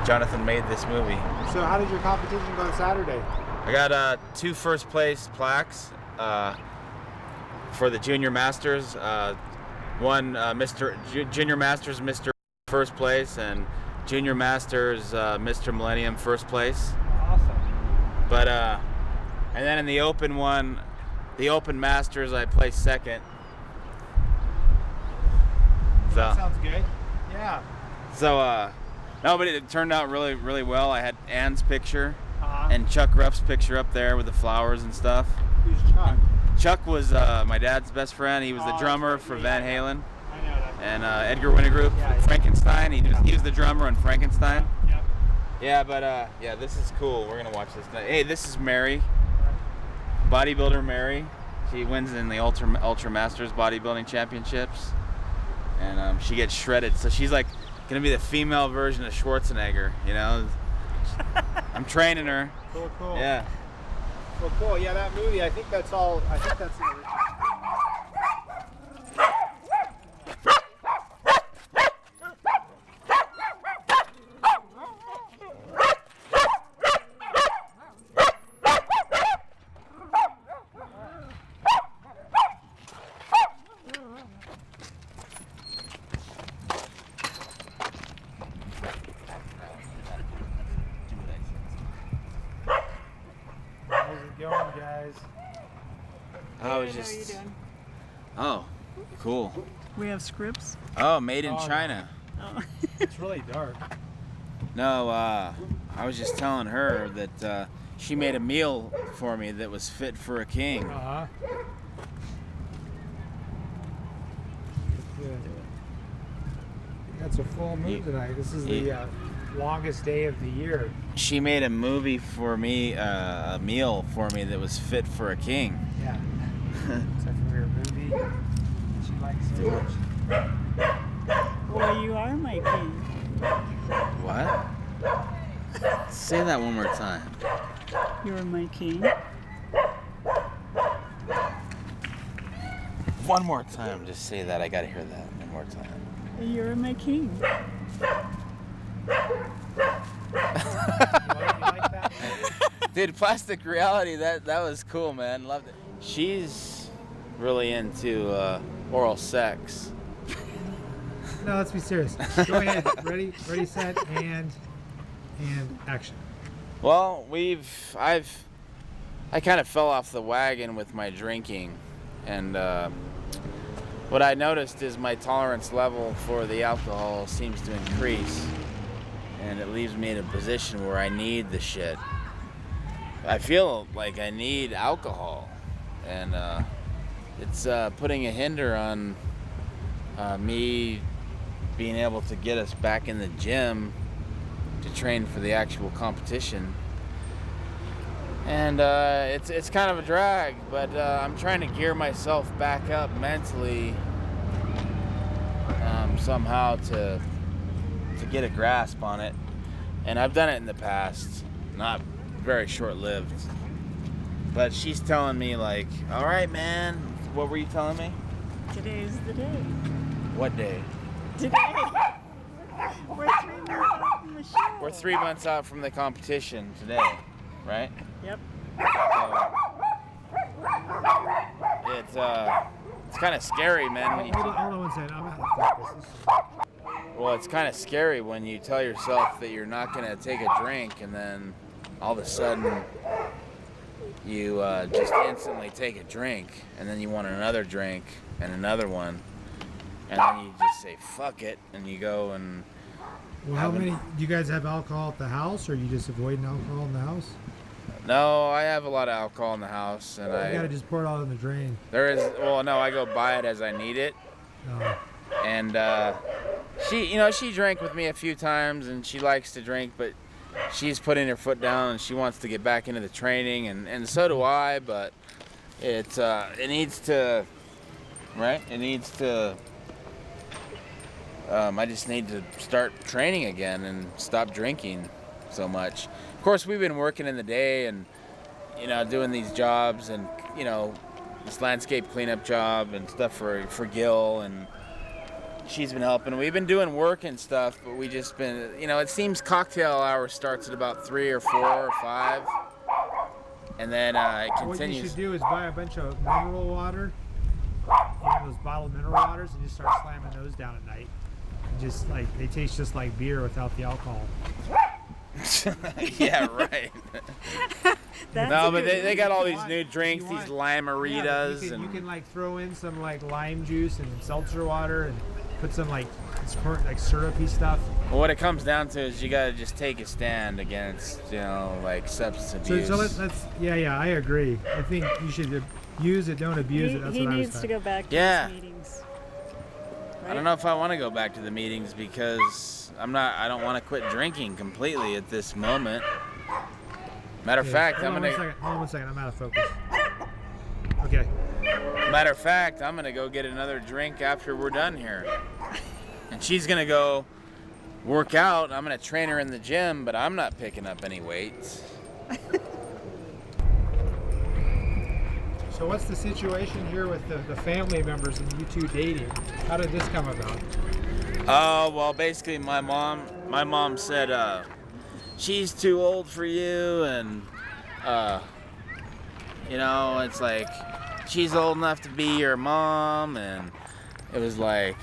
Jonathan made this movie. So how did your competition go on Saturday? I got 2 first place plaques for the Junior Masters. One Junior Masters Mr. First Place, and Junior Masters Mr. Millennium First Place. Awesome. But and then in the Open one, the Open Masters, I placed second. So That sounds good. Yeah. so no, but it turned out really, really well. I had Ann's picture Uh-huh. and Chuck Rupp's picture up there with the flowers and stuff. Who's Chuck? Chuck was my dad's best friend. He was the Oh, drummer that's for right. Van Halen. I know that. And Edgar Winter Yeah, Frankenstein. He was the drummer on Frankenstein. Yep. Yeah, but yeah, this is cool. We're gonna watch this tonight. Hey, this is Mary, bodybuilder Mary. She wins in the Ultra Masters bodybuilding championships, and she gets shredded. So she's like gonna be the female version of Schwarzenegger. You know, I'm training her. Cool, cool. Yeah. Well, cool. Yeah, that movie. I think that's all. I think that's the original. How's it going, guys? I was How are you just. doing? Oh, cool. We have scripts. Oh, made in Oh, China. Oh. It's really dark. No, I was just telling her that she made a meal for me that was fit for a king. Uh-huh. Good. That's a full moon tonight. This is the longest day of the year. She made a movie for me, a meal for me that was fit for a king. Yeah. Except for your movie that she likes so much. Well, you are my king. What? Say that one more time. You're my king. One more time. Just say that. I gotta hear that one more time. You're my king. You like that? Dude, Plastic Reality, that was cool, man. Loved it. She's really into oral sex. No, let's be serious. Go ahead. Ready, set, and action. Well, I kind of fell off the wagon with my drinking, and what I noticed is my tolerance level for the alcohol seems to increase, and it leaves me in a position where I need the shit. I feel like I need alcohol, and it's putting a hinder on me being able to get us back in the gym to train for the actual competition. And it's kind of a drag, but I'm trying to gear myself back up mentally somehow to get a grasp on it. And I've done it in the past, not very short-lived. But she's telling me like, all right, man. What were you telling me? Today's the day. What day? Today. We're 3 months out from the show. We're 3 months out from the competition today, right? Yep. It's kind of scary, man. When you Hold on one second. I'm gonna have to take this. well, it's kind of scary when you tell yourself that you're not gonna take a drink, and then all of a sudden you just instantly take a drink, and then you want another drink and another one, and then you just say fuck it, and you go and. Well, how many? Do you guys have alcohol at the house, or are you just avoiding alcohol in the house? No, I have a lot of alcohol in the house, and You gotta just pour it all in the drain. there is. Well, no, I go buy it as I need it. No. And she drank with me a few times, and she likes to drink, but she's putting her foot down, and she wants to get back into the training, and so do I. But it needs to, right? It needs to. I just need to start training again and stop drinking so much. Of course, we've been working in the day and doing these jobs, and this landscape cleanup job and stuff for Gil, and she's been helping. We've been doing work and stuff, but we just been, you know, it seems cocktail hour starts at about 3 or 4 or 5, and then it What you continues. should do is buy a bunch of mineral water, those bottled mineral waters, and just start slamming those down at night. And just like they taste just like beer without the alcohol. Yeah, right. That's No, a but good they got all these want- new drinks, you these want- limeritas, you and can like throw in some like lime juice and seltzer water and put some like syrupy stuff. well, what it comes down to is you gotta just take a stand against, you know, like substance abuse. So let's yeah, I agree. I think you should use it, don't abuse it. That's he what I was needs to saying. go back to Yeah. his meetings. I don't know if I want to go back to the meetings because I don't want to quit drinking completely at this moment. Matter of fact, Hold on one second. I'm out of focus. Okay. Matter of fact, I'm gonna go get another drink after we're done here. And she's gonna go work out. I'm gonna train her in the gym, but I'm not picking up any weights. So what's the situation here with the family members and you two dating? How did this come about? Oh, well, basically my mom said, she's too old for you, and, you know, it's like, she's old enough to be your mom, and it was like,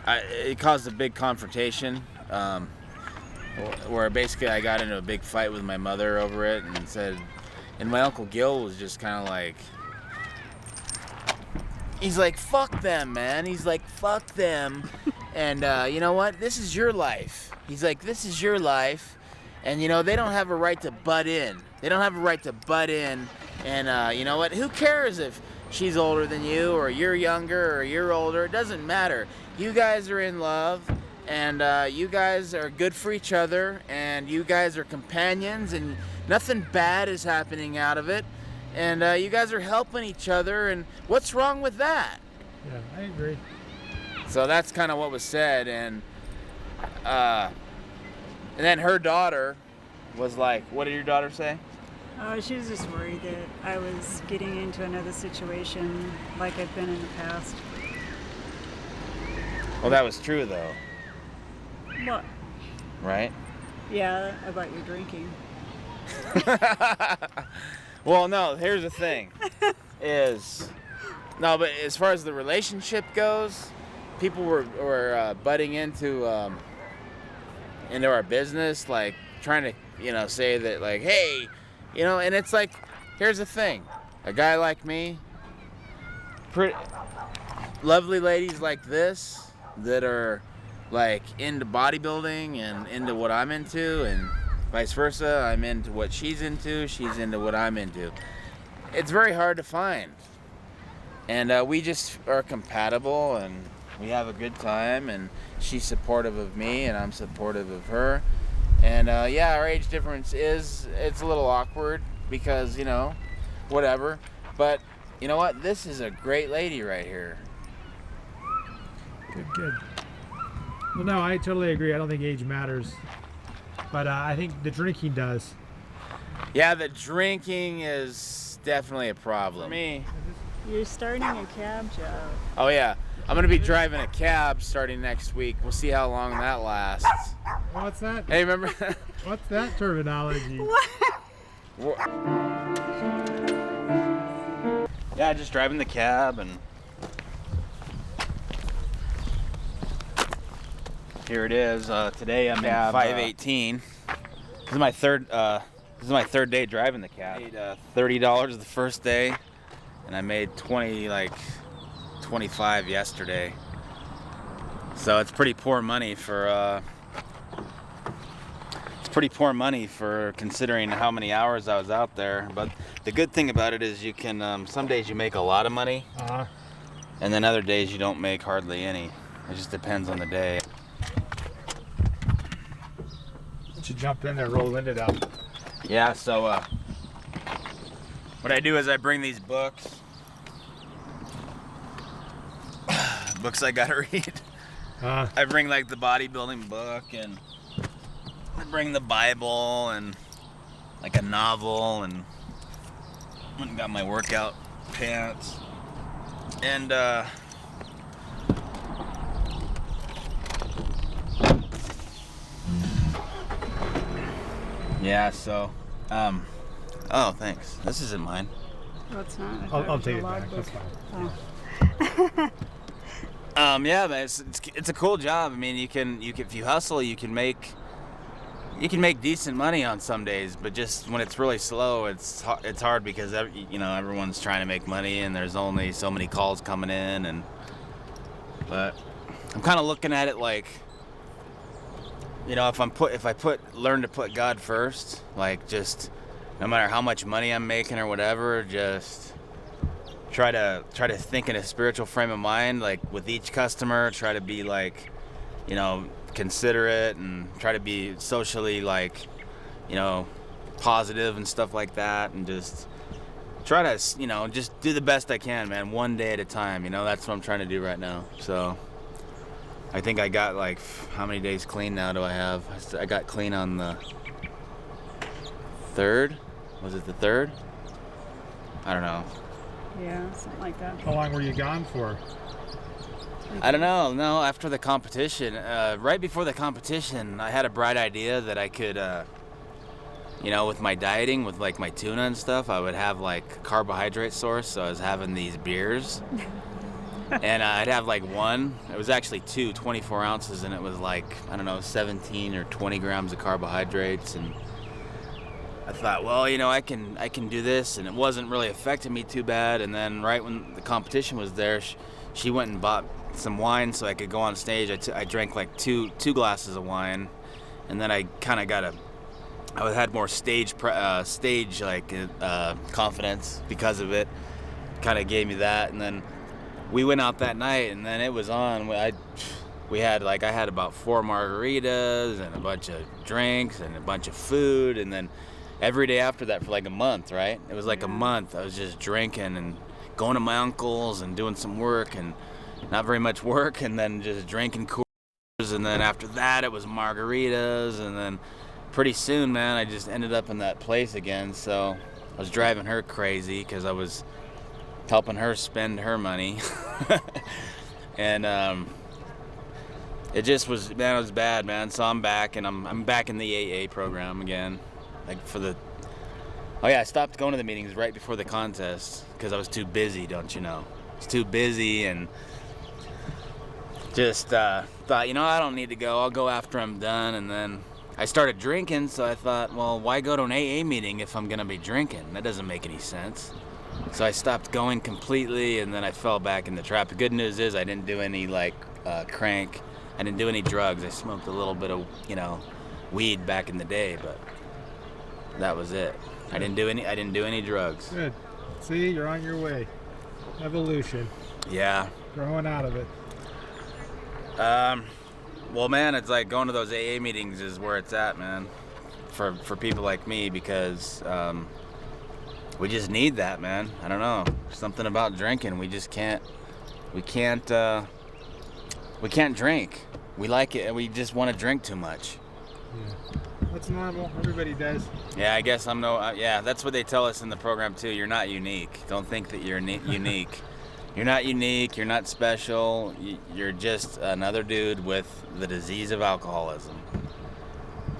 it caused a big confrontation, where basically I got into a big fight with my mother over it, and said, and my Uncle Gil was just kind of like, he's like, fuck them, man. He's like, fuck them. And you know what? This is your life. He's like, this is your life. And, you know, they don't have a right to butt in. They don't have a right to butt in. And, you know what? Who cares if she's older than you or you're younger or you're older? It doesn't matter. You guys are in love. And you guys are good for each other. And you guys are companions. And nothing bad is happening out of it. And you guys are helping each other, and what's wrong with that? Yeah, I agree. So that's kind of what was said, and then her daughter was like, what did your daughter say? Oh, she was just worried that I was getting into another situation like I've been in the past. Well, that was true, though, What? right? Yeah, about your drinking. Well, no, here's the thing, no, but as far as the relationship goes, people were butting into our business, like trying to, you know, say that, like, hey, you know, and it's like, here's the thing, a guy like me, lovely ladies like this that are like into bodybuilding and into what I'm into, and vice versa, I'm into what she's into what I'm into. It's very hard to find. And we just are compatible, and we have a good time, and she's supportive of me, and I'm supportive of her. And yeah, our age difference it's a little awkward because, you know, whatever. But you know what? This is a great lady right here. Good. Well, no, I totally agree. I don't think age matters. But I think the drinking does. Yeah, the drinking is definitely a problem. For me. You're starting a cab job. Oh yeah, I'm gonna be driving a cab starting next week. We'll see how long that lasts. What's that? Hey, remember? What's that terminology? Yeah, just driving the cab, and here it is. Today I'm in 518. This is my third day driving the cab. I made $30 the first day, and I made 25 yesterday. So it's pretty poor money for considering how many hours I was out there. But the good thing about it is you can some days you make a lot of money, and then other days you don't make hardly any. It just depends on the day. You jump in there, roll the window down. Yeah, so what I do is I bring these books I gotta read. I bring like the bodybuilding book, and I bring the Bible and like a novel, and I got my workout pants, and Yeah, so, oh, thanks. This isn't mine. Oh, it's not. I thought I'll was take a it back. logbook. That's fine. Oh. Yeah, man, it's a cool job. I mean, you can if you hustle, you can make decent money on some days, but just when it's really slow, it's hard because everyone's trying to make money and there's only so many calls coming in, but I'm kind of looking at it like, if I learn to put God first, like just no matter how much money I'm making or whatever, just try to think in a spiritual frame of mind, like with each customer, try to be like, considerate and try to be socially like, positive and stuff like that, and just try to, just do the best I can, man, one day at a time. That's what I'm trying to do right now. So I think I got like, how many days clean now do I have? I got clean on the 3rd. Was it the 3rd? I don't know. Yeah, something like that. How long were you gone for? I don't know. No, after the competition, right before the competition, I had a bright idea that I could, with my dieting, with like my tuna and stuff, I would have like carbohydrate source. So I was having these beers, and I'd have like one. It was actually 24 ounces, and it was like, I don't know, 17 or 20 grams of carbohydrates. And I thought, well, I can do this, and it wasn't really affecting me too bad. And then right when the competition was there, she went and bought some wine so I could go on stage. I drank like two glasses of wine, and then I kind of I had more stage confidence because of it. Kind of gave me that, and then we went out that night, and then it was on. I had about 4 margaritas and a bunch of drinks and a bunch of food, and then every day after that for like a month, right? It was like a month. I was just drinking and going to my uncle's and doing some work and not very much work, and then just drinking Coors, and then after that it was margaritas, and then pretty soon, man, I just ended up in that place again. So I was driving her crazy because I was helping her spend her money. And it just was, man, it was bad, man. So I'm back, and I'm back in the AA program again. Like I stopped going to the meetings right before the contest because I was too busy, don't you know? I was too busy, and just thought, I don't need to go. I'll go after I'm done. And then I started drinking, so I thought, well, why go to an AA meeting if I'm going to be drinking? That doesn't make any sense. So I stopped going completely, and then I fell back in the trap. The good news is I didn't do any, crank. I didn't do any drugs. I smoked a little bit of, weed back in the day, but that was it. I didn't do any drugs. Good. See, you're on your way. Evolution. Yeah. Growing out of it. Well, man, it's like going to those AA meetings is where it's at, man. For people like me, because we just need that, man. I don't know. Something about drinking. We can't drink. We like it, and we just want to drink too much. Yeah. That's normal. Everybody does. Yeah, I guess I'm no. Yeah, that's what they tell us in the program too. You're not unique. Don't think that you're unique. You're not unique. You're not special. You're just another dude with the disease of alcoholism.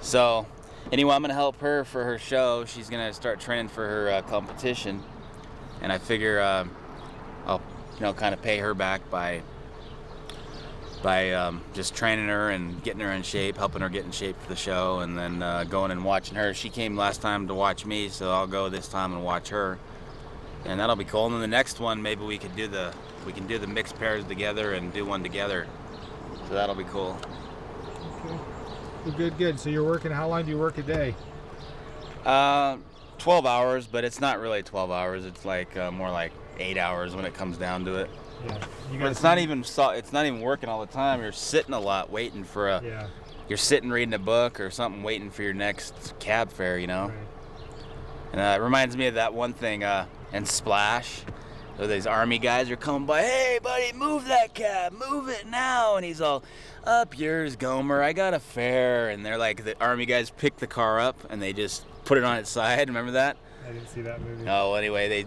So, anyway, I'm gonna help her for her show. She's gonna start training for her competition, and I figure I'll, kind of pay her back by just training her and getting her in shape, helping her get in shape for the show, and then going and watching her. She came last time to watch me, so I'll go this time and watch her, and that'll be cool. And then the next one, maybe we can do the mixed pairs together and do one together. So that'll be cool. Okay. Well, good. So you're working. How long do you work a day? 12 hours, but it's not really 12 hours. It's like more like 8 hours when it comes down to it. Yeah. But it's not even working all the time. You're sitting a lot, waiting for Yeah. You're sitting reading a book or something, waiting for your next cab fare. Right. And it reminds me of that one thing in Splash. So these army guys are coming by. Hey, buddy, move that cab, move it now. And he's all, up yours, Gomer. I got a fare. And they're like, the army guys pick the car up and they just put it on its side. Remember that? I didn't see that movie. Oh, well, anyway,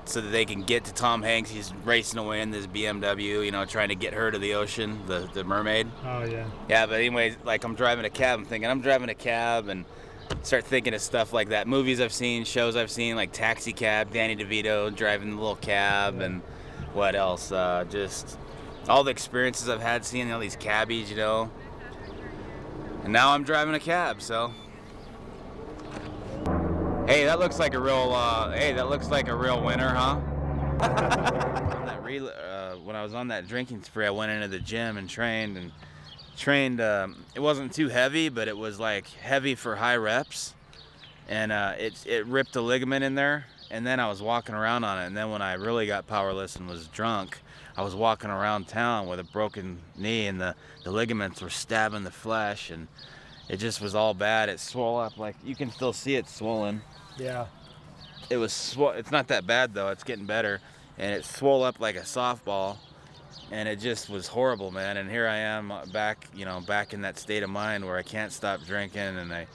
so that they can get to Tom Hanks. He's racing away in this BMW, trying to get her to the ocean, the mermaid. Oh, yeah. Yeah, but anyway, like I'm driving a cab. I'm thinking I'm driving a cab, and start thinking of stuff like that. Movies I've seen, shows I've seen, like Taxi Cab, Danny DeVito driving the little cab, and what else? Just all the experiences I've had seeing all these cabbies, you know. And now I'm driving a cab, so. Hey, that looks like a real. That looks like a real winner, huh? When I was on that drinking spree, I went into the gym and trained. It wasn't too heavy, but it was like heavy for high reps, and it ripped a ligament in there. And then I was walking around on it. And then when I really got powerless and was drunk, I was walking around town with a broken knee, and the ligaments were stabbing the flesh, and it just was all bad. It swelled up, like you can still see it swollen. Yeah. It was it's not that bad though. It's getting better, and it swelled up like a softball, and it just was horrible, man. And here I am back, back in that state of mind where I can't stop drinking, and it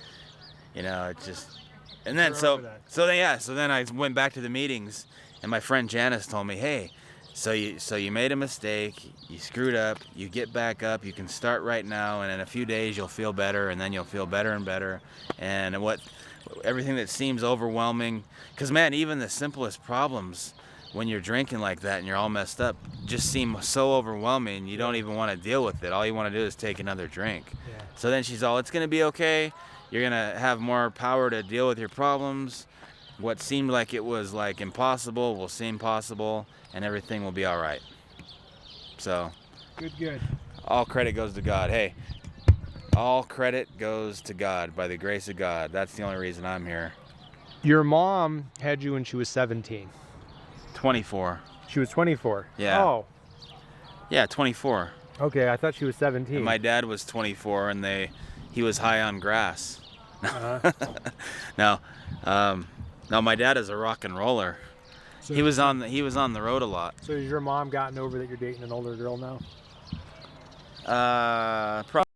just. And then so then I went back to the meetings, and my friend Janice told me, hey, so you made a mistake, you screwed up, you get back up, you can start right now, and in a few days you'll feel better, and then you'll feel better and better. And everything that seems overwhelming, because man, even the simplest problems when you're drinking like that and you're all messed up just seem so overwhelming, you don't even want to deal with it. All you want to do is take another drink. Yeah. So then she's all, it's going to be okay. You're going to have more power to deal with your problems. What seemed like it was like impossible will seem possible, and everything will be all right. So Good. all credit goes to God. Hey, all credit goes to God, by the grace of God. That's the only reason I'm here. Your mom had you when she was 17. 24. She was 24. Yeah. Oh, Yeah, 24. okay. I thought she was 17. And my dad was 24, and he was high on grass. Uh-huh. No, my dad is a rock and roller. So, He was on the road a lot. So has your mom gotten over that you're dating an older girl now? Probably.